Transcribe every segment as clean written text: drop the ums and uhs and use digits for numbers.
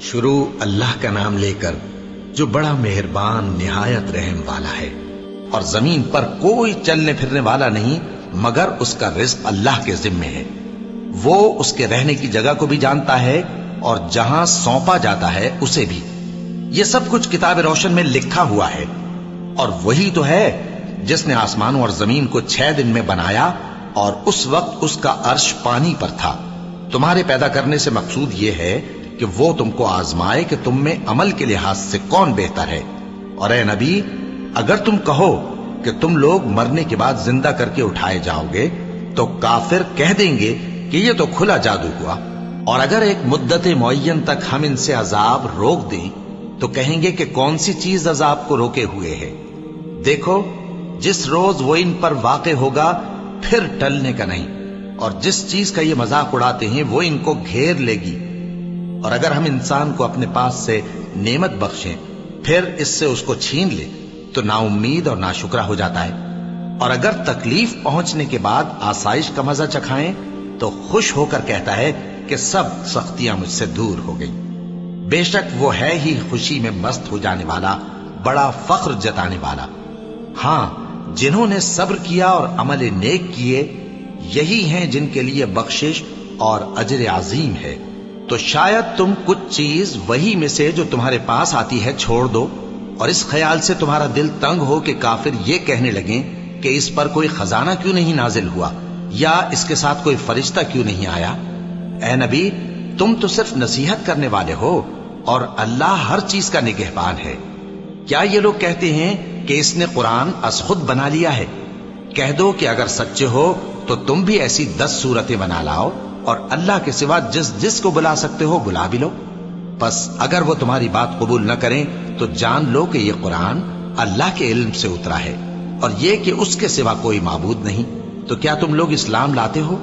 شروع اللہ کا نام لے کر جو بڑا مہربان نہایت رحم والا ہے، اور زمین پر کوئی چلنے پھرنے والا نہیں مگر اس کا رزق اللہ کے ذمے ہے۔ وہ اس کے رہنے کی جگہ کو بھی جانتا ہے اور جہاں سونپا جاتا ہے اسے بھی۔ یہ سب کچھ کتاب روشن میں لکھا ہوا ہے، اور وہی تو ہے جس نے آسمانوں اور زمین کو 6 دن میں بنایا، اور اس وقت اس کا عرش پانی پر تھا۔ تمہارے پیدا کرنے سے مقصود یہ ہے کہ وہ تم کو آزمائے کہ تم میں عمل کے لحاظ سے کون بہتر ہے۔ اور اے نبی، اگر تم کہو کہ تم لوگ مرنے کے بعد زندہ کر کے اٹھائے جاؤ گے تو کافر کہہ دیں گے کہ یہ تو کھلا جادو ہوا، اور اگر ایک مدت معین تک ہم ان سے عذاب روک دیں تو کہیں گے کہ کون سی چیز عذاب کو روکے ہوئے ہے۔ دیکھو، جس روز وہ ان پر واقع ہوگا پھر ٹلنے کا نہیں، اور جس چیز کا یہ مذاق اڑاتے ہیں وہ ان کو گھیر لے گی۔ اور اگر ہم انسان کو اپنے پاس سے نعمت بخشیں پھر اس سے اس کو چھین لے تو نا امید اور ناشکرا ہو جاتا ہے، اور اگر تکلیف پہنچنے کے بعد آسائش کا مزہ چکھائیں تو خوش ہو کر کہتا ہے کہ سب سختیاں مجھ سے دور ہو گئی۔ بے شک وہ ہے ہی خوشی میں مست ہو جانے والا، بڑا فخر جتانے والا۔ ہاں، جنہوں نے صبر کیا اور عمل نیک کیے، یہی ہیں جن کے لیے بخشش اور اجر عظیم ہے۔ تو شاید تم کچھ چیز وہی میں سے جو تمہارے پاس آتی ہے چھوڑ دو، اور اس خیال سے تمہارا دل تنگ ہو کہ کافر یہ کہنے لگیں کہ اس پر کوئی خزانہ کیوں نہیں نازل ہوا، یا اس کے ساتھ کوئی فرشتہ کیوں نہیں آیا۔ اے نبی، تم تو صرف نصیحت کرنے والے ہو، اور اللہ ہر چیز کا نگہبان ہے۔ کیا یہ لوگ کہتے ہیں کہ اس نے قرآن از خود بنا لیا ہے؟ کہہ دو کہ اگر سچے ہو تو تم بھی ایسی 10 صورتیں بنا لاؤ، اور اللہ کے سوا جس جس کو بلا سکتے ہو بلا بھی لو۔ پس اگر وہ تمہاری بات قبول نہ کریں تو جان لو کہ یہ قرآن اللہ کے علم سے اترا ہے، اور یہ کہ اس کے سوا کوئی معبود نہیں۔ تو کیا تم لوگ اسلام لاتے ہو؟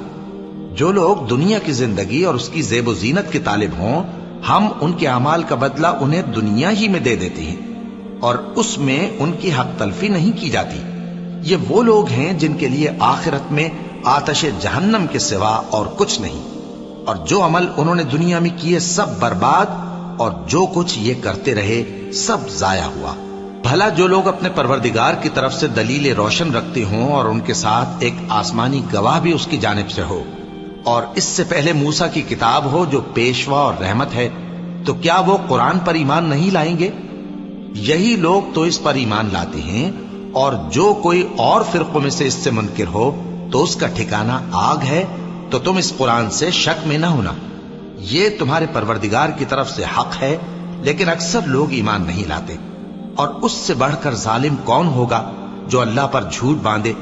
جو لوگ دنیا کی زندگی اور اس کی زیب و زینت کے طالب ہوں، ہم ان کے اعمال کا بدلہ انہیں دنیا ہی میں دے دیتے ہیں، اور اس میں ان کی حق تلفی نہیں کی جاتی۔ یہ وہ لوگ ہیں جن کے لیے آخرت میں آتش جہنم کے سوا اور کچھ نہیں، اور جو عمل انہوں نے دنیا میں کیے سب برباد، اور جو کچھ یہ کرتے رہے سب ضائع ہوا۔ بھلا جو لوگ اپنے پروردگار کی طرف سے دلیل روشن رکھتے ہوں اور ان کے ساتھ ایک آسمانی گواہ بھی اس کی جانب سے ہو، اور اس سے پہلے موسیٰ کی کتاب ہو جو پیشوا اور رحمت ہے، تو کیا وہ قرآن پر ایمان نہیں لائیں گے؟ یہی لوگ تو اس پر ایمان لاتے ہیں، اور جو کوئی اور فرقوں میں سے اس سے منکر ہو تو اس کا ٹھکانہ آگ ہے۔ تو تم اس قرآن سے شک میں نہ ہونا، یہ تمہارے پروردگار کی طرف سے حق ہے، لیکن اکثر لوگ ایمان نہیں لاتے۔ اور اس سے بڑھ کر ظالم کون ہوگا جو اللہ پر جھوٹ باندھے؟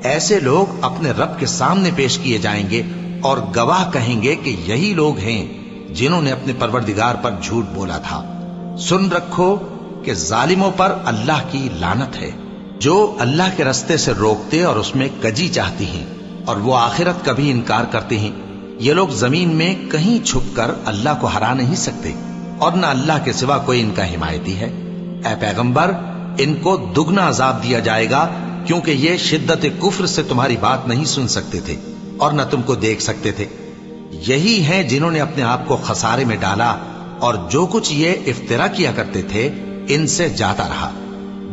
ایسے لوگ اپنے رب کے سامنے پیش کیے جائیں گے اور گواہ کہیں گے کہ یہی لوگ ہیں جنہوں نے اپنے پروردگار پر جھوٹ بولا تھا۔ سن رکھو کہ ظالموں پر اللہ کی لعنت ہے، جو اللہ کے رستے سے روکتے اور اس میں کجی چاہتی ہیں، اور وہ آخرت کا بھی انکار کرتے ہیں۔ یہ لوگ زمین میں کہیں چھپ کر اللہ کو ہرا نہیں سکتے، اور نہ اللہ کے سوا کوئی ان کا حمایتی ہے۔ اے پیغمبر، ان کو دگنا عذاب دیا جائے گا، کیونکہ یہ شدت کفر سے تمہاری بات نہیں سن سکتے تھے اور نہ تم کو دیکھ سکتے تھے۔ یہی ہیں جنہوں نے اپنے آپ کو خسارے میں ڈالا، اور جو کچھ یہ افترا کیا کرتے تھے ان سے جاتا رہا۔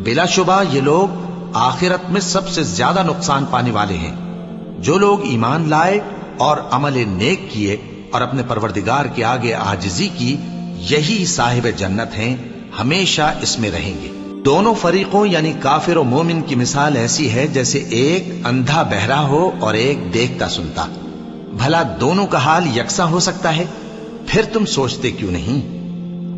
بلا شبہ یہ لوگ آخرت میں سب سے زیادہ نقصان پانے والے ہیں۔ جو لوگ ایمان لائے اور عمل نیک کیے اور اپنے پروردگار کے آگے عاجزی کی، یہی صاحب جنت ہیں، ہمیشہ اس میں رہیں گے۔ دونوں فریقوں یعنی کافر و مومن کی مثال ایسی ہے جیسے ایک اندھا بہرا ہو اور ایک دیکھتا سنتا۔ بھلا دونوں کا حال یکساں ہو سکتا ہے؟ پھر تم سوچتے کیوں نہیں؟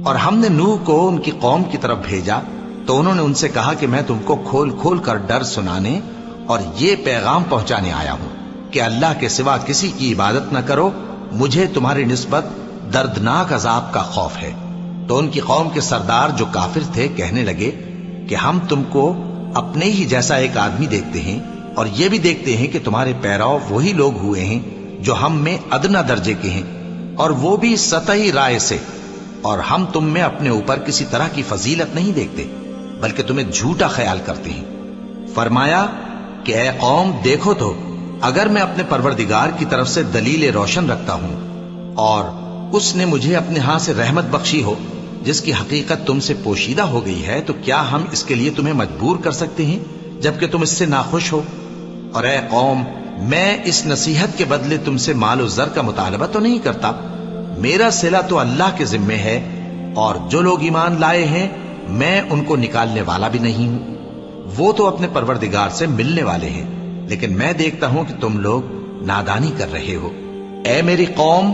اور ہم نے نوح کو ان کی قوم کی طرف بھیجا تو انہوں نے ان سے کہا کہ میں تم کو کھول کھول کر ڈر سنانے اور یہ پیغام پہنچانے آیا ہوں کہ اللہ کے سوا کسی کی عبادت نہ کرو، مجھے تمہاری نسبت دردناک عذاب کا خوف ہے۔ تو ان کی قوم کے سردار جو کافر تھے کہنے لگے کہ ہم تم کو اپنے ہی جیسا ایک آدمی دیکھتے ہیں، اور یہ بھی دیکھتے ہیں کہ تمہارے پیرو وہی لوگ ہوئے ہیں جو ہم میں ادنا درجے کے ہیں، اور وہ بھی سطحی رائے سے، اور ہم تم میں اپنے اوپر کسی طرح کی فضیلت نہیں دیکھتے بلکہ تمہیں جھوٹا خیال کرتے ہیں۔ فرمایا کہ اے قوم، دیکھو تو اگر میں اپنے پروردگار کی طرف سے دلیل روشن رکھتا ہوں اور اس نے مجھے اپنے ہاں سے رحمت بخشی ہو جس کی حقیقت تم سے پوشیدہ ہو گئی ہے، تو کیا ہم اس کے لیے تمہیں مجبور کر سکتے ہیں جبکہ تم اس سے ناخوش ہو؟ اور اے قوم، میں اس نصیحت کے بدلے تم سے مال و زر کا مطالبہ تو نہیں کرتا، میرا صلہ تو اللہ کے ذمے ہے، اور جو لوگ ایمان لائے ہیں میں ان کو نکالنے والا بھی نہیں ہوں، وہ تو اپنے پروردگار سے ملنے والے ہیں، لیکن میں دیکھتا ہوں کہ تم لوگ نادانی کر رہے ہو۔ اے میری قوم،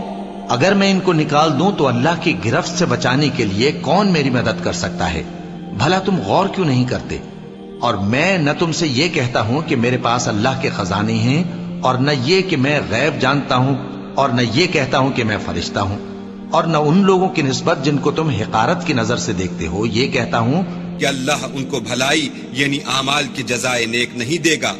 اگر میں ان کو نکال دوں تو اللہ کی گرفت سے بچانے کے لیے کون میری مدد کر سکتا ہے؟ بھلا تم غور کیوں نہیں کرتے؟ اور میں نہ تم سے یہ کہتا ہوں کہ میرے پاس اللہ کے خزانے ہیں، اور نہ یہ کہ میں غیب جانتا ہوں، اور نہ یہ کہتا ہوں کہ میں فرشتہ ہوں، اور نہ ان لوگوں کی نسبت جن کو تم حقارت کی نظر سے دیکھتے ہو یہ کہتا ہوں کہ اللہ ان کو بھلائی یعنی اعمال کی جزائے نیک نہیں دے گا،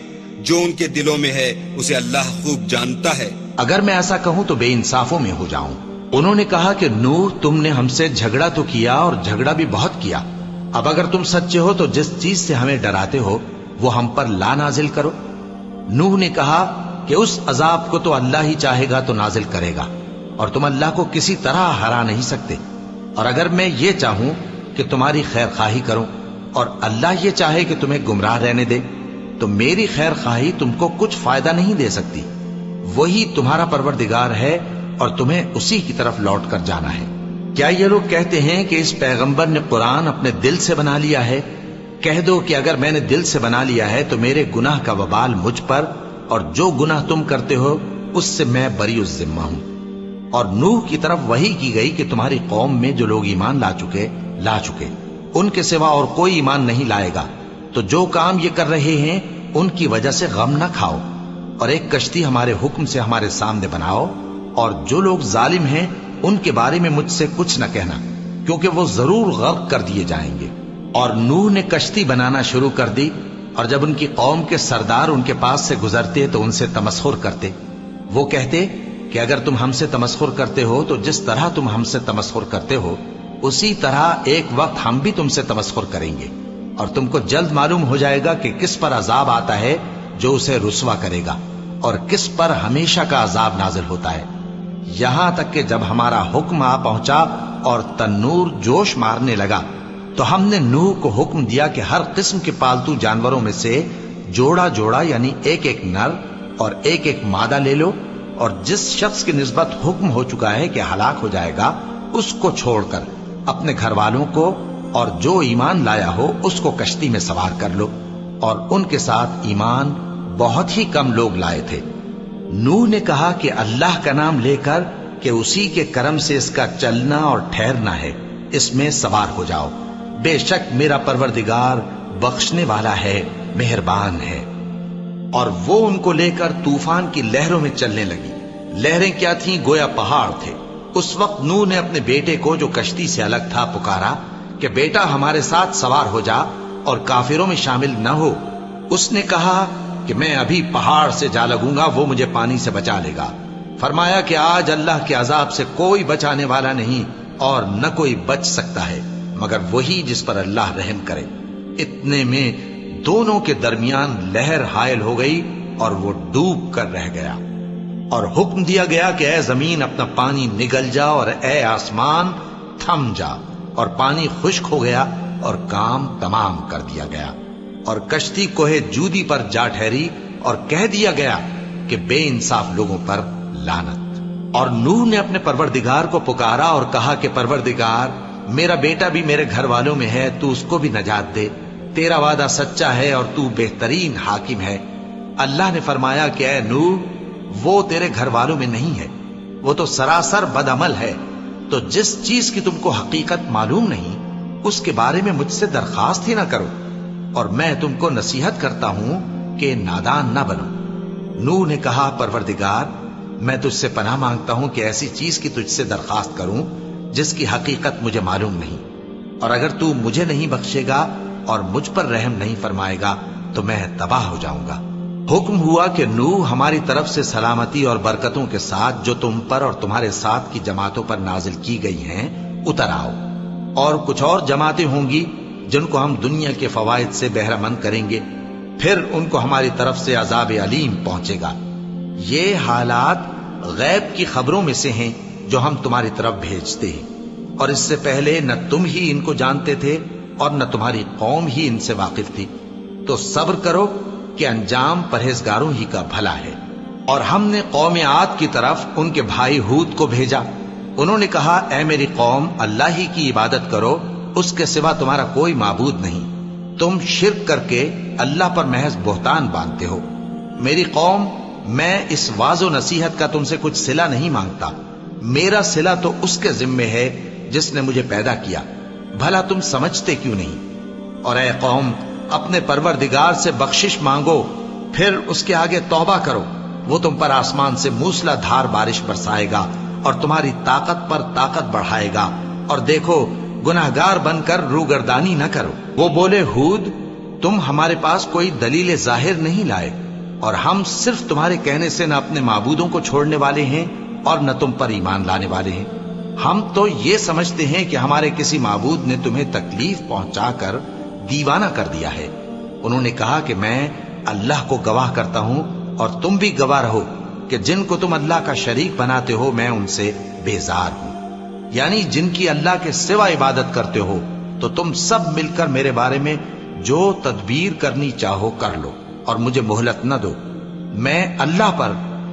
جو ان کے دلوں میں ہے اسے اللہ خوب جانتا ہے۔ اگر میں ایسا کہوں تو بے انصافوں میں ہو جاؤں۔ انہوں نے کہا کہ نوح، تم نے ہم سے جھگڑا تو کیا اور جھگڑا بھی بہت کیا، اب اگر تم سچے ہو تو جس چیز سے ہمیں ڈراتے ہو وہ ہم پر لا نازل کرو۔ نوح نے کہا کہ اس عذاب کو تو اللہ ہی چاہے گا تو نازل کرے گا، اور تم اللہ کو کسی طرح ہرا نہیں سکتے، اور اگر میں یہ چاہوں کہ تمہاری خیر خواہی کروں اور اللہ یہ چاہے کہ تمہیں گمراہ رہنے دے تو میری خیر خواہی تم کو کچھ فائدہ نہیں دے سکتی۔ وہی تمہارا پروردگار ہے اور تمہیں اسی کی طرف لوٹ کر جانا ہے۔ کیا یہ لوگ کہتے ہیں کہ اس پیغمبر نے قرآن اپنے دل سے بنا لیا ہے؟ کہہ دو کہ اگر میں نے دل سے بنا لیا ہے تو میرے گناہ کا وبال مجھ پر، اور جو گناہ تم کرتے ہو اس سے میں بری الذمہ ہوں۔ اور نوح کی طرف وحی کی گئی کہ تمہاری قوم میں جو لوگ ایمان لا چکے ان کے سوا اور کوئی ایمان نہیں لائے گا، تو جو کام یہ کر رہے ہیں ان کی وجہ سے غم نہ کھاؤ، اور ایک کشتی ہمارے حکم سے ہمارے سامنے بناؤ، اور جو لوگ ظالم ہیں ان کے بارے میں مجھ سے کچھ نہ کہنا، کیونکہ وہ ضرور غرق کر دیے جائیں گے۔ اور نوح نے کشتی بنانا شروع کر دی، اور جب ان کی قوم کے سردار ان کے پاس سے گزرتے تو ان سے تمسخر کرتے۔ وہ کہتے کہ اگر تم ہم سے تمسخر کرتے ہو تو جس طرح تم ہم سے تمسخر کرتے ہو اسی طرح ایک وقت ہم بھی تم سے تمسخر کریں گے، اور تم کو جلد معلوم ہو جائے گا کہ کس پر عذاب آتا ہے جو اسے رسوا کرے گا، اور کس پر ہمیشہ کا عذاب نازل ہوتا ہے۔ یہاں تک کہ جب ہمارا حکم آ پہنچا اور تنور جوش مارنے لگا تو ہم نے نوح کو حکم دیا کہ ہر قسم کے پالتو جانوروں میں سے جوڑا جوڑا یعنی ایک ایک نر اور ایک ایک مادہ لے لو، اور جس شخص کی نسبت حکم ہو چکا ہے کہ ہلاک ہو جائے گا اس کو چھوڑ کر اپنے گھر والوں کو اور جو ایمان لایا ہو اس کو کشتی میں سوار کر لو۔ اور ان کے ساتھ ایمان بہت ہی کم لوگ لائے تھے۔ نوح نے کہا کہ اللہ کا نام لے کر کہ اسی کے کرم سے اس کا چلنا اور ٹھہرنا ہے، اس میں سوار ہو جاؤ، بے شک میرا پروردگار بخشنے والا ہے، مہربان ہے۔ اور وہ ان کو لے کر طوفان کی لہروں میں چلنے لگی۔ لہریں کیا تھیں؟ گویا پہاڑ تھے۔ اس وقت نوح نے اپنے بیٹے کو جو کشتی سے الگ تھا پکارا کہ بیٹا ہمارے ساتھ سوار ہو جا اور کافروں میں شامل نہ ہو۔ اس نے کہا کہ میں ابھی پہاڑ سے جا لگوں گا، وہ مجھے پانی سے بچا لے گا۔ فرمایا کہ آج اللہ کے عذاب سے کوئی بچانے والا نہیں اور نہ کوئی بچ سکتا ہے مگر وہی جس پر اللہ رحم کرے۔ اتنے میں دونوں کے درمیان لہر حائل ہو گئی اور وہ ڈوب کر رہ گیا، اور حکم دیا گیا کہ اے زمین اپنا پانی نگل جا، اور اے آسمان تھم جا، اور پانی خشک ہو گیا اور کام تمام کر دیا گیا، اور کشتی کوہ جودی پر جا ٹھہری، اور کہہ دیا گیا کہ بے انصاف لوگوں پر لعنت۔ اور نوح نے اپنے پروردگار کو پکارا اور کہا کہ پروردگار، میرا بیٹا بھی میرے گھر والوں میں ہے، تو اس کو بھی نجات دے، تیرا وعدہ سچا ہے اور تو بہترین حاکم ہے۔ اللہ نے فرمایا کہ اے نوح، وہ تیرے گھر والوں میں نہیں ہے، وہ تو سراسر بد عمل ہے، تو جس چیز کی تم کو حقیقت معلوم نہیں اس کے بارے میں مجھ سے درخواست ہی نہ کرو، اور میں تم کو نصیحت کرتا ہوں کہ نادان نہ بنو۔ نوح نے کہا پروردگار، میں تجھ سے پناہ مانگتا ہوں کہ ایسی چیز کی تجھ سے درخواست کروں جس کی حقیقت مجھے معلوم نہیں، اور اگر تو مجھے نہیں بخشے گا اور مجھ پر رحم نہیں فرمائے گا تو میں تباہ ہو جاؤں گا۔ حکم ہوا کہ نوح ہماری طرف سے سلامتی اور برکتوں کے ساتھ جو تم پر اور تمہارے ساتھ کی جماعتوں پر نازل کی گئی ہیں اتر آؤ، اور کچھ اور جماعتیں ہوں گی جن کو ہم دنیا کے فوائد سے بہرہ مند کریں گے، پھر ان کو ہماری طرف سے عذاب علیم پہنچے گا۔ یہ حالات غیب کی خبروں میں سے ہیں جو ہم تمہاری طرف بھیجتے ہیں، اور اس سے پہلے نہ تم ہی ان کو جانتے تھے اور نہ تمہاری قوم ہی ان سے واقف تھی، تو صبر کرو کہ انجام پرہیزگاروں ہی کا بھلا ہے۔ اور ہم نے قوم عاد کی طرف ان کے بھائی ہود کو بھیجا۔ انہوں نے کہا، اے میری قوم، اللہ ہی کی عبادت کرو، اس کے سوا تمہارا کوئی معبود نہیں۔ تم شرک کر کے اللہ پر محض بہتان باندھتے ہو۔ میری قوم، میں اس واعظ و نصیحت کا تم سے کچھ صلہ نہیں مانگتا، میرا صلہ تو اس کے ذمے ہے جس نے مجھے پیدا کیا، بھلا تم سمجھتے کیوں نہیں؟ اور اے قوم، اپنے پروردگار سے بخشش مانگو، پھر اس کے آگے توبہ کرو، وہ تم پر آسمان سے موسلا دھار بارش برسائے گا اور تمہاری طاقت پر طاقت بڑھائے گا، اور دیکھو گناہگار بن کر روگردانی نہ کرو۔ وہ بولے، ہود، تم ہمارے پاس کوئی دلیل ظاہر نہیں لائے، اور ہم صرف تمہارے کہنے سے نہ اپنے معبودوں کو چھوڑنے والے ہیں اور نہ تم پر ایمان لانے والے ہیں۔ ہم تو یہ سمجھتے ہیں کہ ہمارے کسی معبود نے تمہیں تکلیف پہنچا کر دیوانہ کر دیا ہے۔ انہوں نے کہا کہ میں اللہ کو گواہ کرتا ہوں اور تم بھی گواہ رہو کہ جن کو تم اللہ کا شریک بناتے ہو میں ان سے بیزار ہوں، یعنی جن کی اللہ کے سوا عبادت کرتے ہو، تو تم سب مل کر میرے بارے میں جو تدبیر کرنی چاہو کر لو اور مجھے مہلت نہ دو۔ میں اللہ پر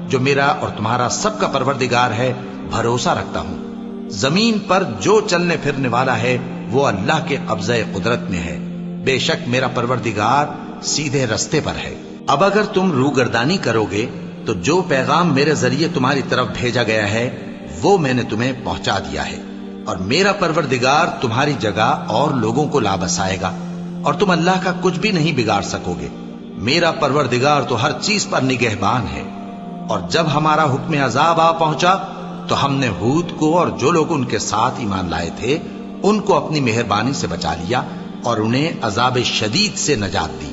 جو میرا اور تمہارا سب کا پروردگار ہے بھروسہ رکھتا ہوں۔ زمین پر جو چلنے پھرنے والا ہے وہ اللہ کے قبضہ قدرت میں ہے، بے شک میرا پروردگار سیدھے رستے پر ہے۔ اب اگر تم روگردانی کرو گے تو جو پیغام میرے ذریعے تمہاری طرف بھیجا گیا ہے وہ میں نے تمہیں پہنچا دیا ہے، اور میرا پروردگار تمہاری جگہ اور لوگوں کو لا بسائے گا، اور تم اللہ کا کچھ بھی نہیں بگاڑ سکو گے۔ میرا پروردگار تو ہر چیز پر نگہبان ہے۔ اور جب ہمارا حکم عذاب آ پہنچا تو ہم نے ہود کو اور جو لوگ ان کے ساتھ ایمان لائے تھے ان کو اپنی مہربانی سے بچا لیا اور انہیں عذاب شدید سے نجات دی۔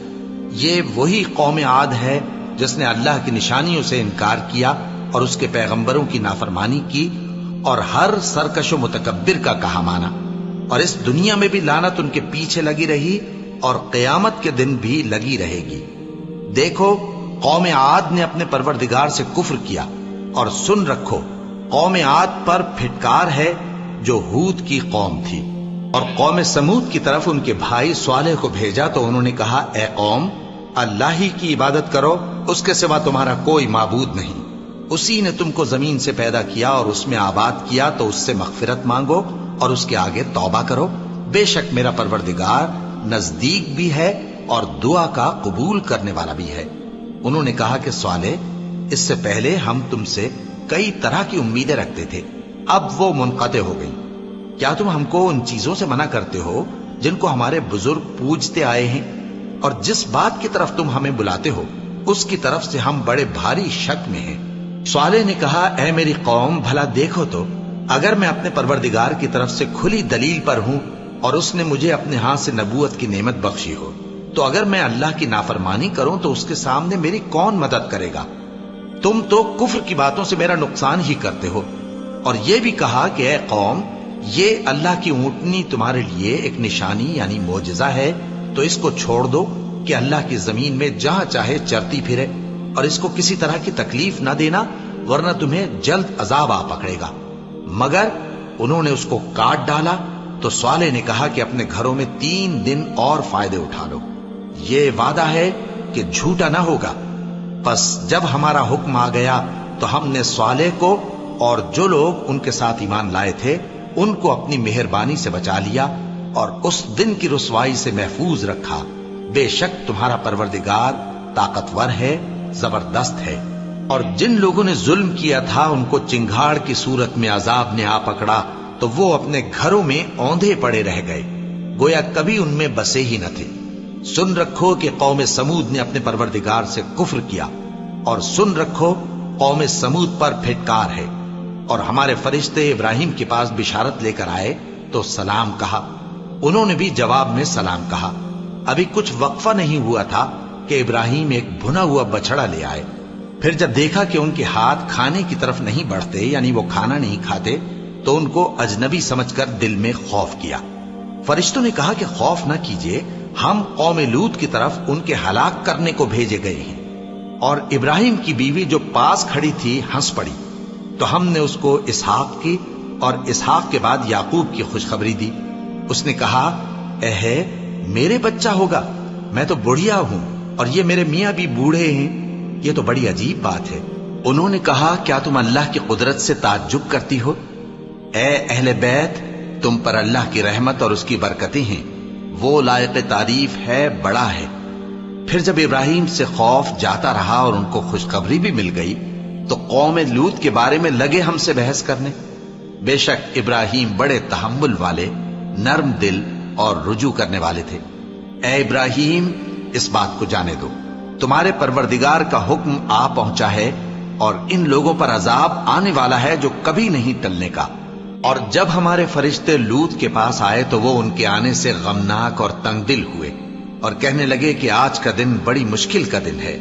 یہ وہی قوم عاد ہے جس نے اللہ کی نشانیوں سے انکار کیا اور اس کے پیغمبروں کی نافرمانی کی اور ہر سرکش و متکبر کا کہا مانا، اور اس دنیا میں بھی لعنت ان کے پیچھے لگی رہی اور قیامت کے دن بھی لگی رہے گی۔ دیکھو، قوم عاد نے اپنے پروردگار سے کفر کیا، اور سن رکھو قوم عاد پر پھٹکار ہے جو ہود کی قوم تھی۔ اور قوم سمود کی طرف ان کے بھائی صالح کو بھیجا تو انہوں نے کہا، اے قوم، اللہ ہی کی عبادت کرو، اس کے سوا تمہارا کوئی معبود نہیں۔ اسی نے تم کو زمین سے پیدا کیا اور اس میں آباد کیا، تو اس سے مغفرت مانگو اور اس کے آگے توبہ کرو، بے شک میرا پروردگار نزدیک بھی ہے اور دعا کا قبول کرنے والا بھی ہے۔ انہوں نے کہا کہ صالح، اس سے پہلے ہم تم سے کئی طرح کی امیدیں رکھتے تھے، اب وہ منقطع ہو گئی۔ کیا تم ہم کو ان چیزوں سے منع کرتے ہو جن کو ہمارے بزرگ پوجتے آئے ہیں؟ اور جس بات کی طرف تم ہمیں بلاتے ہو اس کی طرف سے ہم بڑے بھاری شک میں ہیں۔ صالح نے کہا، اے میری قوم، بھلا دیکھو تو، اگر میں اپنے پروردگار کی طرف سے کھلی دلیل پر ہوں اور اس نے مجھے اپنے ہاتھ سے نبوت کی نعمت بخشی ہو، تو اگر میں اللہ کی نافرمانی کروں تو اس کے سامنے میری کون مدد کرے گا؟ تم تو کفر کی باتوں سے میرا نقصان ہی کرتے ہو۔ اور یہ بھی کہا کہ اے قوم، یہ اللہ کی اونٹنی تمہارے لیے ایک نشانی یعنی معجزہ ہے، تو اس کو چھوڑ دو کہ اللہ کی زمین میں جہاں چاہے چرتی پھرے، اور اس کو کسی طرح کی تکلیف نہ دینا، ورنہ تمہیں جلد عذاب آ پکڑے گا۔ مگر انہوں نے اس کو کاٹ ڈالا تو صالح نے کہا کہ اپنے گھروں میں 3 دن اور فائدے اٹھا لو، یہ وعدہ ہے کہ جھوٹا نہ ہوگا۔ پس جب ہمارا حکم آ گیا تو ہم نے صالح کو اور جو لوگ ان کے ساتھ ایمان لائے تھے ان کو اپنی مہربانی سے بچا لیا اور اس دن کی رسوائی سے محفوظ رکھا۔ بے شک تمہارا پروردگار طاقتور ہے، زبردست ہے۔ اور جن لوگوں نے ظلم کیا تھا ان کو چنگھاڑ کی صورت میں عذاب نے آ پکڑا تو وہ اپنے گھروں میں اوندھے پڑے رہ گئے، گویا کبھی ان میں بسے ہی نہ تھے۔ سن رکھو کہ قوم سمود نے اپنے پروردگار سے کفر کیا، اور سن رکھو قوم سمود پر پھٹکار ہے۔ اور ہمارے فرشتے ابراہیم کے پاس بشارت لے کر آئے تو سلام کہا، انہوں نے بھی جواب میں سلام کہا۔ ابھی کچھ وقفہ نہیں ہوا تھا کہ ابراہیم ایک بھنا ہوا بچڑا لے آئے۔ پھر جب دیکھا کہ ان کے ہاتھ کھانے کی طرف نہیں بڑھتے، یعنی وہ کھانا نہیں کھاتے، تو ان کو اجنبی سمجھ کر دل میں خوف کیا۔ فرشتوں نے کہا کہ خوف نہ کیجیے، ہم قوم لوط کی طرف ان کے ہلاک کرنے کو بھیجے گئے ہیں۔ اور ابراہیم کی بیوی جو پاس کھڑی تھی ہنس پڑی۔ تو ہم نے اس کو اسحاق کی اور اسحاق کے بعد یعقوب کی خوشخبری دی۔ اس نے کہا اے میرے بچہ ہوگا، میں تو بڑھیا ہوں اور یہ میرے میاں بھی بوڑھے ہیں، یہ تو بڑی عجیب بات ہے۔ انہوں نے کہا کیا تم اللہ کی قدرت سے تعجب کرتی ہو؟ اے اہل بیت، تم پر اللہ کی رحمت اور اس کی برکتیں ہیں، وہ لائق تعریف ہے، بڑا ہے۔ پھر جب ابراہیم سے خوف جاتا رہا اور ان کو خوشخبری بھی مل گئی تو قوم لوط کے بارے میں لگے ہم سے بحث کرنے۔ بے شک ابراہیم بڑے تحمل والے، نرم دل اور رجوع کرنے والے تھے۔ اے ابراہیم، اس بات کو جانے دو، تمہارے پروردگار کا حکم آ پہنچا ہے اور ان لوگوں پر عذاب آنے والا ہے جو کبھی نہیں ٹلنے کا۔ اور جب ہمارے فرشتے لوط کے پاس آئے تو وہ ان کے آنے سے غمناک اور تنگ دل ہوئے اور کہنے لگے کہ آج کا دن بڑی مشکل کا دن ہے۔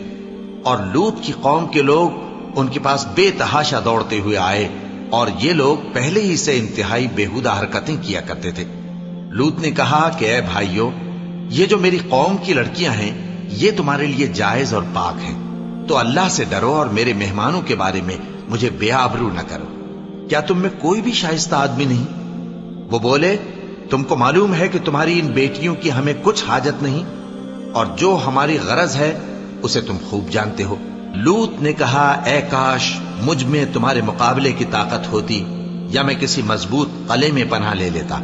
اور لوط کی قوم کے لوگ ان کے پاس بے تحاشا دوڑتے ہوئے آئے اور یہ لوگ پہلے ہی سے انتہائی بےہودہ حرکتیں کیا کرتے تھے۔ لوط نے کہا کہ اے بھائیو، یہ جو میری قوم کی لڑکیاں ہیں یہ تمہارے لیے جائز اور پاک ہیں، تو اللہ سے ڈرو اور میرے مہمانوں کے بارے میں مجھے بے آبرو نہ کرو۔ کیا تم میں کوئی بھی شائستہ آدمی نہیں؟ وہ بولے تم کو معلوم ہے کہ تمہاری ان بیٹیوں کی ہمیں کچھ حاجت نہیں، اور جو ہماری غرض ہے اسے تم خوب جانتے ہو۔ لوط نے کہا اے کاش مجھ میں تمہارے مقابلے کی طاقت ہوتی یا میں کسی مضبوط قلعے میں پناہ لے لیتا۔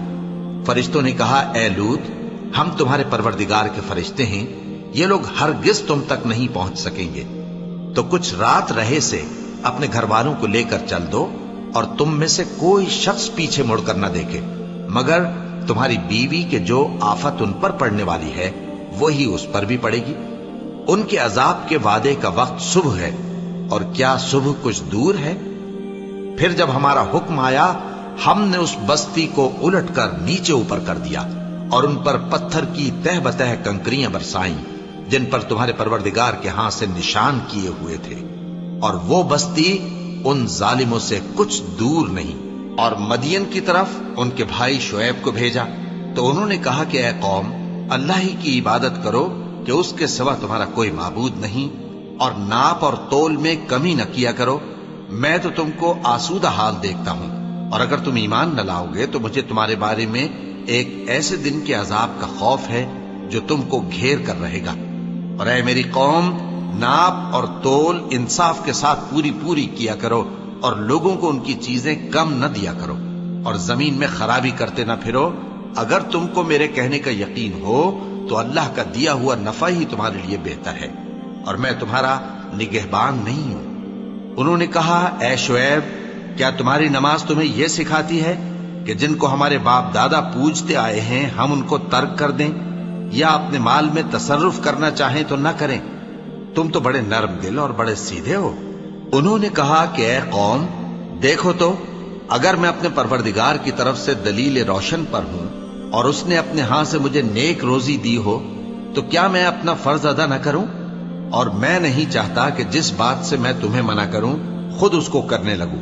فرشتوں نے کہا اے لوط، ہم تمہارے پروردگار کے فرشتے ہیں، یہ لوگ ہرگز تم تک نہیں پہنچ سکیں گے، تو کچھ رات رہے سے اپنے گھر والوں کو لے کر چل دو اور تم میں سے کوئی شخص پیچھے مڑ کر نہ دیکھے مگر تمہاری بیوی کے جو آفت ان پر پڑنے والی ہے وہی اس پر بھی پڑے گی۔ ان کے عذاب کے وعدے کا وقت صبح ہے، اور کیا صبح کچھ دور ہے؟ پھر جب ہمارا حکم آیا ہم نے اس بستی کو الٹ کر نیچے اوپر کر دیا اور ان پر پتھر کی تہ بتہ کنکریاں برسائیں جن پر تمہارے پروردگار کے ہاں سے نشان کیے ہوئے تھے، اور وہ بستی ان ظالموں سے کچھ دور نہیں۔ اور مدین کی طرف ان کے بھائی شعیب کو بھیجا تو انہوں نے کہا کہ اے قوم، اللہ ہی کی عبادت کرو کہ اس کے سوا تمہارا کوئی معبود نہیں، اور ناپ اور تول میں کمی نہ کیا کرو، میں تو تم کو آسودہ حال دیکھتا ہوں، اور اگر تم ایمان نہ لاؤ گے تو مجھے تمہارے بارے میں ایک ایسے دن کے عذاب کا خوف ہے جو تم کو گھیر کر رہے گا۔ اور اے میری قوم، ناپ اور تول انصاف کے ساتھ پوری کیا کرو، اور لوگوں کو ان کی چیزیں کم نہ دیا کرو، اور زمین میں خرابی کرتے نہ پھرو۔ اگر تم کو میرے کہنے کا یقین ہو تو اللہ کا دیا ہوا نفع ہی تمہارے لیے بہتر ہے، اور میں تمہارا نگہبان نہیں ہوں۔ انہوں نے کہا اے شعیب، کیا تمہاری نماز تمہیں یہ سکھاتی ہے کہ جن کو ہمارے باپ دادا پوجتے آئے ہیں ہم ان کو ترک کر دیں، یا اپنے مال میں تصرف کرنا چاہیں تو نہ کریں؟ تم تو بڑے نرم دل اور بڑے سیدھے ہو۔ انہوں نے کہا کہ اے قوم، دیکھو تو اگر میں اپنے پروردگار کی طرف سے دلیل روشن پر ہوں اور اس نے اپنے ہاں سے مجھے نیک روزی دی ہو تو کیا میں اپنا فرض ادا نہ کروں؟ اور میں نہیں چاہتا کہ جس بات سے میں تمہیں منع کروں خود اس کو کرنے لگوں۔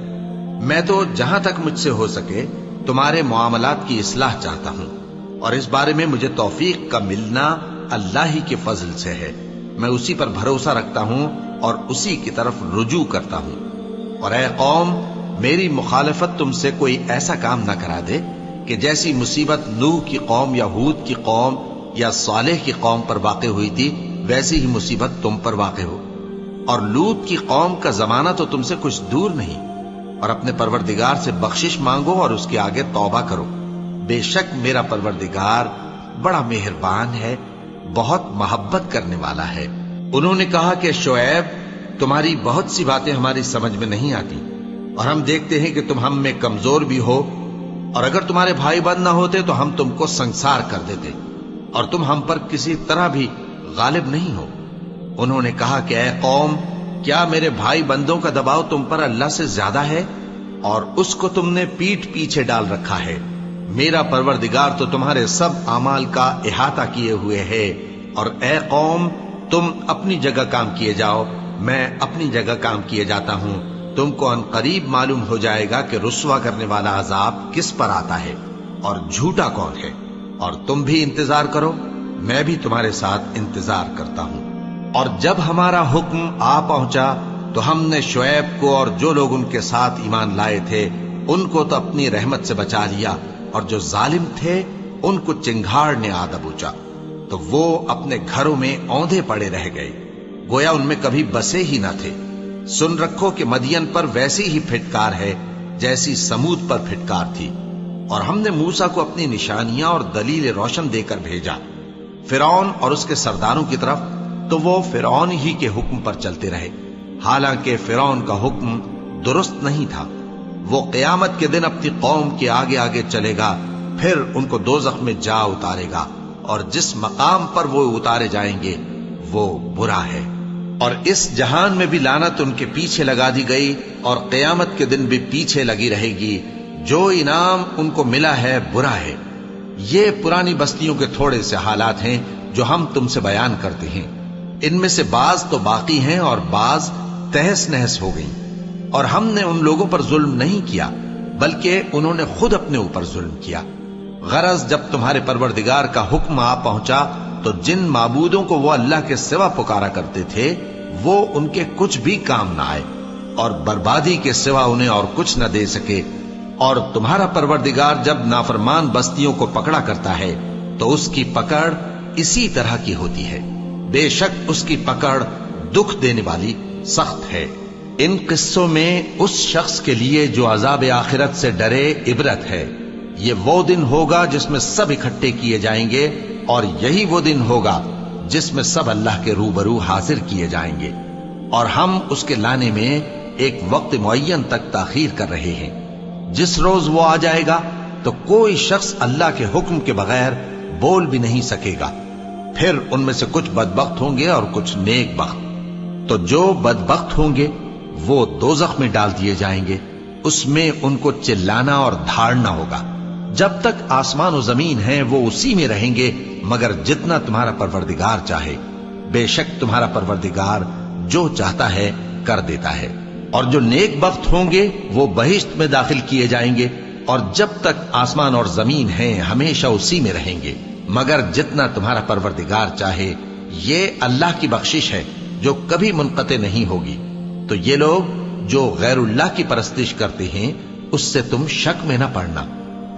میں تو جہاں تک مجھ سے ہو سکے تمہارے معاملات کی اصلاح چاہتا ہوں، اور اس بارے میں مجھے توفیق کا ملنا اللہ ہی کے فضل سے ہے۔ میں اسی پر بھروسہ رکھتا ہوں اور اسی کی طرف رجوع کرتا ہوں۔ اور اے قوم، میری مخالفت تم سے کوئی ایسا کام نہ کرا دے کہ جیسی مصیبت نوح کی قوم یا ہود کی قوم یا صالح کی قوم پر واقع ہوئی تھی ویسی ہی مصیبت تم پر واقع ہو۔ اور لوط کی قوم کا زمانہ تو تم سے کچھ دور نہیں، اور اپنے پروردگار سے بخشش مانگو اور اس کے آگے توبہ کرو، بے شک میرا پروردگار بڑا مہربان ہے، بہت محبت کرنے والا ہے۔ انہوں نے کہا کہ شعیب، تمہاری بہت سی باتیں ہماری سمجھ میں نہیں آتی، اور ہم دیکھتے ہیں کہ تم ہم میں کمزور بھی ہو، اور اگر تمہارے بھائی بند نہ ہوتے تو ہم تم کو سنسار کر دیتے، اور تم ہم پر کسی طرح بھی غالب نہیں ہو۔ انہوں نے کہا کہ اے قوم، کیا میرے بھائی بندوں کا دباؤ تم پر اللہ سے زیادہ ہے، اور اس کو تم نے پیٹھ پیچھے ڈال رکھا ہے؟ میرا پروردگار تو تمہارے سب اعمال کا احاطہ کیے ہوئے ہے۔ اور اے قوم، تم اپنی جگہ کام کیے جاؤ، میں اپنی جگہ کام کیے جاتا ہوں۔ تم کو ان قریب معلوم ہو جائے گا کہ رسوا کرنے والا عذاب کس پر آتا ہے اور جھوٹا کون ہے۔ اور تم بھی انتظار کرو، میں بھی تمہارے ساتھ انتظار کرتا ہوں۔ اور جب ہمارا حکم آ پہنچا تو ہم نے شعیب کو اور جو لوگ ان کے ساتھ ایمان لائے تھے ان کو تو اپنی رحمت سے بچا لیا، اور جو ظالم تھے ان کو چنگھاڑ نے آ دبوچا، تو وہ اپنے گھروں میں اوندھے پڑے رہ گئے، گویا ان میں کبھی بسے ہی نہ تھے۔ سن رکھو کہ مدین پر ویسی ہی پھٹکار ہے جیسی سمود پر پھٹکار تھی، اور ہم نے موسیٰ کو اپنی نشانیاں اور دلیل روشن دے کر بھیجا فرعون اور اس کے سرداروں کی طرف، تو وہ فرعون ہی کے حکم پر چلتے رہے، حالانکہ فرعون کا حکم درست نہیں تھا۔ وہ قیامت کے دن اپنی قوم کے آگے آگے چلے گا، پھر ان کو دوزخ میں جا اتارے گا، اور جس مقام پر وہ اتارے جائیں گے وہ برا ہے۔ اور اس جہان میں بھی لعنت ان کے پیچھے لگا دی گئی، اور قیامت کے دن بھی پیچھے لگی رہے گی۔ جو انعام ان کو ملا ہے برا ہے۔ یہ پرانی بستیوں کے تھوڑے سے حالات ہیں جو ہم تم سے بیان کرتے ہیں، ان میں سے بعض تو باقی ہیں اور بعض تہس نہس ہو گئیں۔ اور ہم نے ان لوگوں پر ظلم نہیں کیا بلکہ انہوں نے خود اپنے اوپر ظلم کیا۔ غرض جب تمہارے پروردگار کا حکم آ پہنچا تو جن معبودوں کو وہ اللہ کے سوا پکارا کرتے تھے وہ ان کے کچھ بھی کام نہ آئے، اور بربادی کے سوا انہیں اور کچھ نہ دے سکے۔ اور تمہارا پروردگار جب نافرمان بستیوں کو پکڑا کرتا ہے تو اس کی پکڑ اسی طرح کی ہوتی ہے، بے شک اس کی پکڑ دکھ دینے والی سخت ہے۔ ان قصوں میں اس شخص کے لیے جو عذاب آخرت سے ڈرے عبرت ہے۔ یہ وہ دن ہوگا جس میں سب اکٹھے کیے جائیں گے، اور یہی وہ دن ہوگا جس میں سب اللہ کے روبرو حاضر کیے جائیں گے، اور ہم اس کے لانے میں ایک وقت معین تک تاخیر کر رہے ہیں۔ جس روز وہ آ جائے گا تو کوئی شخص اللہ کے حکم کے بغیر بول بھی نہیں سکے گا۔ پھر ان میں سے کچھ بدبخت ہوں گے اور کچھ نیک بخت۔ تو جو بدبخت ہوں گے وہ دوزخ میں ڈال دیے جائیں گے، اس میں ان کو چلانا اور دھاڑنا ہوگا۔ جب تک آسمان و زمین ہیں وہ اسی میں رہیں گے مگر جتنا تمہارا پروردگار چاہے، بے شک تمہارا پروردگار جو چاہتا ہے کر دیتا ہے۔ اور جو نیک بخت ہوں گے وہ بہشت میں داخل کیے جائیں گے، اور جب تک آسمان اور زمین ہیں ہمیشہ اسی میں رہیں گے مگر جتنا تمہارا پروردگار چاہے۔ یہ اللہ کی بخشش ہے جو کبھی منقطع نہیں ہوگی۔ تو یہ لوگ جو غیر اللہ کی پرستش کرتے ہیں اس سے تم شک میں نہ پڑنا،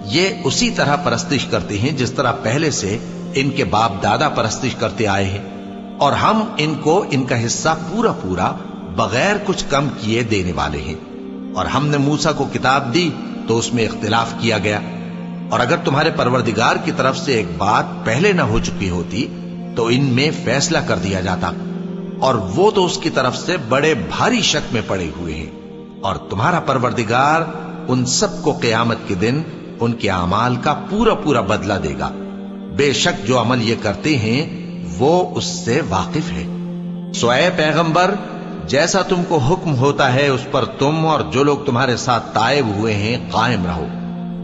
یہ اسی طرح پرستش کرتے ہیں جس طرح پہلے سے ان کے باپ دادا پرستش کرتے آئے ہیں، اور ہم ان کو ان کا حصہ پورا پورا بغیر کچھ کم کیے دینے والے ہیں۔ اور ہم نے موسیٰ کو کتاب دی تو اس میں اختلاف کیا گیا، اور اگر تمہارے پروردگار کی طرف سے ایک بات پہلے نہ ہو چکی ہوتی تو ان میں فیصلہ کر دیا جاتا، اور وہ تو اس کی طرف سے بڑے بھاری شک میں پڑے ہوئے ہیں۔ اور تمہارا پروردگار ان سب کو قیامت کے دن ان کے اعمال کا پورا پورا بدلہ دے گا، بے شک جو عمل یہ کرتے ہیں وہ اس سے واقف ہے۔ سو اے پیغمبر، جیسا تم کو حکم ہوتا ہے اس پر تم اور جو لوگ تمہارے ساتھ تائب ہوئے ہیں قائم رہو،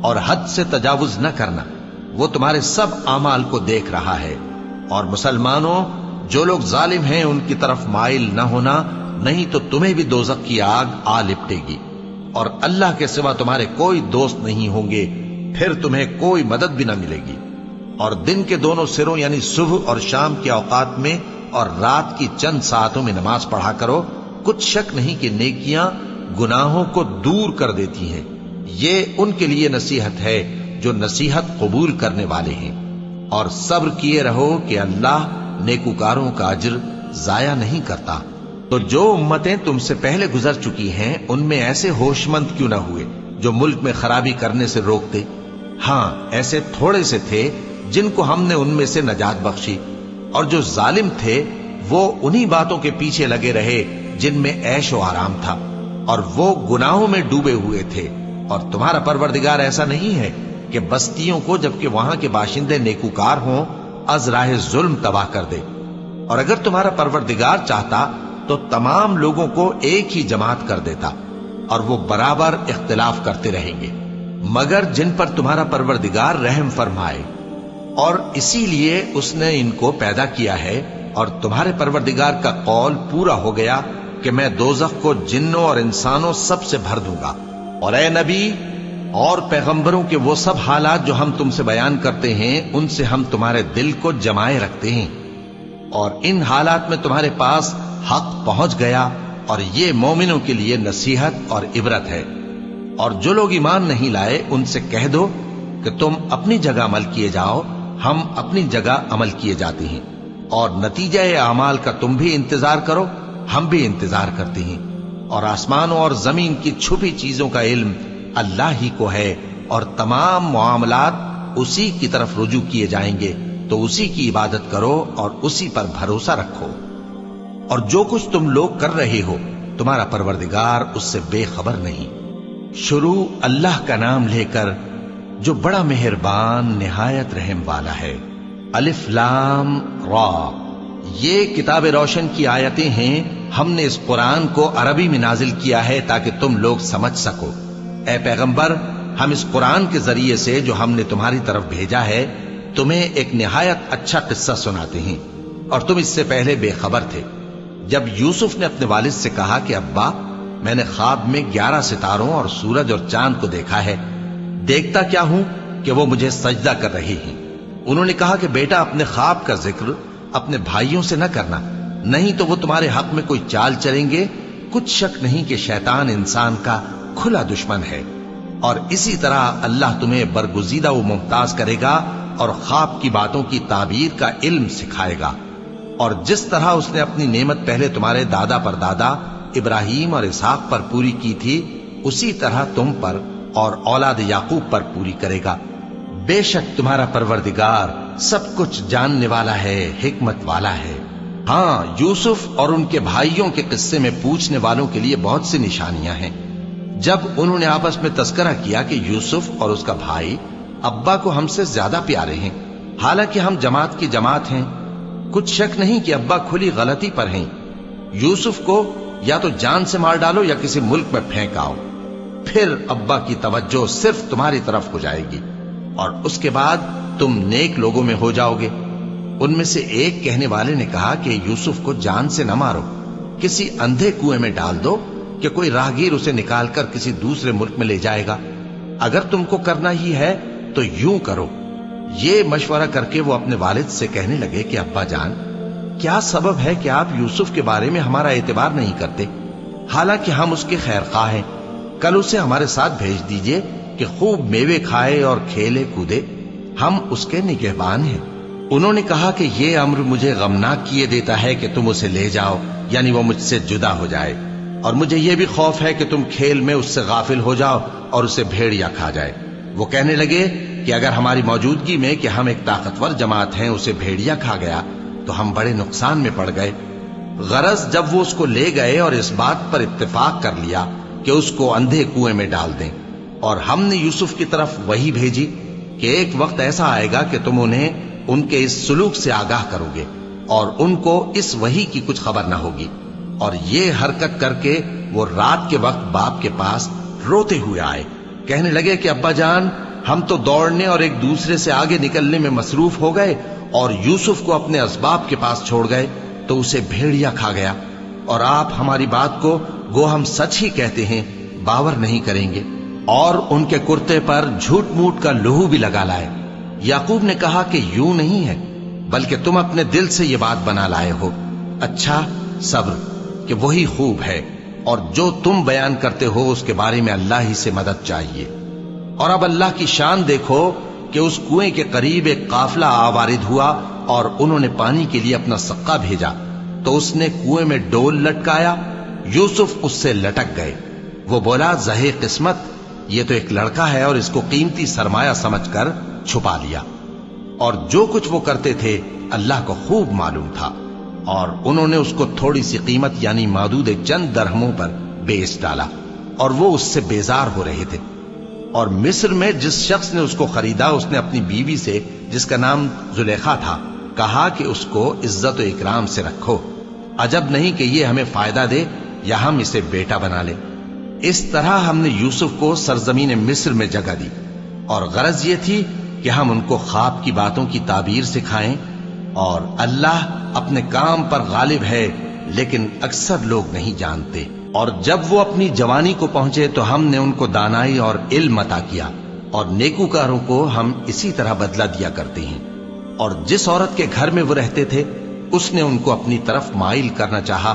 اور حد سے تجاوز نہ کرنا، وہ تمہارے سب اعمال کو دیکھ رہا ہے۔ اور مسلمانوں، جو لوگ ظالم ہیں ان کی طرف مائل نہ ہونا، نہیں تو تمہیں بھی دوزخ کی آگ آ لپٹے گی، اور اللہ کے سوا تمہارے کوئی دوست نہیں ہوں گے، پھر تمہیں کوئی مدد بھی نہ ملے گی۔ اور دن کے دونوں سروں یعنی صبح اور شام کے اوقات میں اور رات کی چند ساعتوں میں نماز پڑھا کرو، کچھ شک نہیں کہ نیکیاں گناہوں کو دور کر دیتی ہیں۔ یہ ان کے لیے نصیحت ہے جو نصیحت قبول کرنے والے ہیں۔ اور صبر کیے رہو کہ اللہ نیکوکاروں کا اجر ضائع نہیں کرتا۔ تو جو امتیں تم سے پہلے گزر چکی ہیں ان میں ایسے ہوش مند کیوں نہ ہوئے جو ملک میں خرابی کرنے سے روکتے؟ ہاں، ایسے تھوڑے سے تھے جن کو ہم نے ان میں سے نجات بخشی، اور جو ظالم تھے وہ انہی باتوں کے پیچھے لگے رہے جن میں عیش و آرام تھا، اور وہ گناہوں میں ڈوبے ہوئے تھے۔ اور تمہارا پروردگار ایسا نہیں ہے کہ بستیوں کو جبکہ وہاں کے باشندے نیکوکار ہوں از راہ ظلم تباہ کر دے۔ اور اگر تمہارا پروردگار چاہتا تو تمام لوگوں کو ایک ہی جماعت کر دیتا، اور وہ برابر اختلاف کرتے رہیں گے، مگر جن پر تمہارا پروردگار رحم فرمائے، اور اسی لیے اس نے ان کو پیدا کیا ہے۔ اور تمہارے پروردگار کا قول پورا ہو گیا کہ میں دوزخ کو جنوں اور انسانوں سب سے بھر دوں گا۔ اور اے نبی اور پیغمبروں کے وہ سب حالات جو ہم تم سے بیان کرتے ہیں ان سے ہم تمہارے دل کو جمائے رکھتے ہیں، اور ان حالات میں تمہارے پاس حق پہنچ گیا اور یہ مومنوں کے لیے نصیحت اور عبرت ہے۔ اور جو لوگ ایمان نہیں لائے ان سے کہہ دو کہ تم اپنی جگہ عمل کیے جاؤ، ہم اپنی جگہ عمل کیے جاتے ہیں، اور نتیجہ اعمال کا تم بھی انتظار کرو، ہم بھی انتظار کرتے ہیں۔ اور آسمانوں اور زمین کی چھپی چیزوں کا علم اللہ ہی کو ہے، اور تمام معاملات اسی کی طرف رجوع کیے جائیں گے، تو اسی کی عبادت کرو اور اسی پر بھروسہ رکھو۔ اور جو کچھ تم لوگ کر رہے ہو تمہارا پروردگار اس سے بے خبر نہیں۔ شروع اللہ کا نام لے کر جو بڑا مہربان نہایت رحم والا ہے۔ الف لام را، یہ کتاب روشن کی آیتیں ہیں، ہم نے اس قرآن کو عربی میں نازل کیا ہے تاکہ تم لوگ سمجھ سکو۔ اے پیغمبر، ہم اس قرآن کے ذریعے سے جو ہم نے تمہاری طرف بھیجا ہے تمہیں ایک نہایت اچھا قصہ سناتے ہیں، اور تم اس سے پہلے بے خبر تھے۔ جب یوسف نے اپنے والد سے کہا کہ ابا، میں نے خواب میں 11 ستاروں اور سورج اور چاند کو دیکھا ہے، دیکھتا کیا ہوں کہ وہ مجھے سجدہ کر رہے ہیں۔ انہوں نے کہا کہ بیٹا، اپنے خواب کا ذکر اپنے بھائیوں سے نہ کرنا، نہیں تو وہ تمہارے حق میں کوئی چال چلیں گے۔ کچھ شک نہیں کہ شیطان انسان کا کھلا دشمن ہے، اور اسی طرح اللہ تمہیں برگزیدہ و ممتاز کرے گا اور خواب کی باتوں کی تعبیر کا علم سکھائے گا۔ اور جس طرح اس نے اپنی نعمت پہلے تمہارے دادا پر دادا ابراہیم اور اسحاق پر پوری کی تھی، اسی طرح تم پر اور اولاد یعقوب پر پوری کرے گا۔ بے شک تمہارا پروردگار سب کچھ جاننے والا ہے، حکمت والا ہے۔ ہاں، یوسف اور ان کے بھائیوں کے قصے میں پوچھنے والوں کے لیے بہت سی نشانیاں ہیں۔ جب انہوں نے آپس میں تذکرہ کیا کہ یوسف اور اس کا بھائی ابا کو ہم سے زیادہ پیارے ہیں، حالانکہ ہم جماعت کی جماعت ہیں، کچھ شک نہیں کہ ابا کھلی غلطی پر ہیں۔ یوسف کو یا تو جان سے مار ڈالو یا کسی ملک میں پھینک آؤ، پھر ابا کی توجہ صرف تمہاری طرف ہو جائے گی، اور اس کے بعد تم نیک لوگوں میں ہو جاؤ گے۔ ان میں سے ایک کہنے والے نے کہا کہ یوسف کو جان سے نہ مارو، کسی اندھے کنویں میں ڈال دو کہ کوئی راہگیر اسے نکال کر کسی دوسرے ملک میں لے جائے گا۔ اگر تم کو کرنا ہی ہے تو یوں کرو۔ یہ مشورہ کر کے وہ اپنے والد سے کہنے لگے کہ ابا جان، کیا سبب ہے کہ آپ یوسف کے بارے میں ہمارا اعتبار نہیں کرتے؟ حالانکہ ہم اس کے خیر خواہ ہیں، کل اسے ہمارے ساتھ بھیج دیجئے کہ خوب میوے کھائے اور کھیلے کودے، ہم اس کے نگہبان ہیں۔ انہوں نے کہا کہ یہ امر مجھے غمناک کیے دیتا ہے کہ تم اسے لے جاؤ، یعنی وہ مجھ سے جدا ہو جائے، اور مجھے یہ بھی خوف ہے کہ تم کھیل میں اس سے غافل ہو جاؤ اور اسے بھیڑیا کھا جائے۔ وہ کہنے لگے کہ اگر ہماری موجودگی میں کہ ہم ایک طاقتور جماعت ہیں اسے بھیڑیا کھا گیا تو ہم بڑے نقصان میں پڑ گئے۔ غرض جب وہ اس کو لے گئے اور اس بات پر اتفاق کر لیا کہ اس کو اندھے کنویں میں ڈال دیں، اور ہم نے یوسف کی طرف وحی بھیجی کہ ایک وقت ایسا آئے گا کہ تم انہیں ان کے اس سلوک سے آگاہ کرو گے، اور ان کو اس وحی کی کچھ خبر نہ ہوگی۔ اور یہ حرکت کر کے وہ رات کے وقت باپ کے پاس روتے ہوئے آئے، کہنے لگے کہ ابا جان، ہم تو دوڑنے اور ایک دوسرے سے آگے نکلنے میں مصروف ہو گئے اور یوسف کو اپنے اسباب کے پاس چھوڑ گئے تو اسے بھیڑیا کھا گیا، اور آپ ہماری بات کو گو ہم سچ ہی کہتے ہیں باور نہیں کریں گے۔ اور ان کے کرتے پر جھوٹ موٹ کا لہو بھی لگا لائے۔ یعقوب نے کہا کہ یوں نہیں ہے، بلکہ تم اپنے دل سے یہ بات بنا لائے ہو۔ اچھا، صبر کہ وہی خوب ہے، اور جو تم بیان کرتے ہو اس کے بارے میں اللہ ہی سے مدد چاہیے۔ اور اب اللہ کی شان دیکھو کہ اس کنویں کے قریب ایک قافلہ آوارد ہوا اور انہوں نے پانی کے لیے اپنا سقا بھیجا، تو اس نے کنویں میں ڈول لٹکایا، یوسف اس سے لٹک گئے۔ وہ بولا، زہے قسمت، یہ تو ایک لڑکا ہے، اور اس کو قیمتی سرمایہ سمجھ کر چھپا لیا۔ اور جو کچھ وہ کرتے تھے اللہ کو خوب معلوم تھا، اور انہوں نے اس کو تھوڑی سی قیمت یعنی مادود چند درہموں پر بیچ ڈالا، اور وہ اس سے بیزار ہو رہے تھے۔ اور مصر میں جس شخص نے اس کو خریدا، اس نے اپنی بیوی سے جس کا نام زلیخا تھا کہا کہ اس کو عزت و اکرام سے رکھو، عجب نہیں کہ یہ ہمیں فائدہ دے یا ہم اسے بیٹا بنا لیں۔ اس طرح ہم نے یوسف کو سرزمین مصر میں جگہ دی، اور غرض یہ تھی کہ ہم ان کو خواب کی باتوں کی تعبیر سکھائیں۔ اور اللہ اپنے کام پر غالب ہے، لیکن اکثر لوگ نہیں جانتے۔ اور جب وہ اپنی جوانی کو پہنچے تو ہم نے ان کو دانائی اور علم عطا کیا، اور نیکوکاروں کو ہم اسی طرح بدلہ دیا کرتے ہیں۔ اور جس عورت کے گھر میں وہ رہتے تھے اس نے ان کو اپنی طرف مائل کرنا چاہا،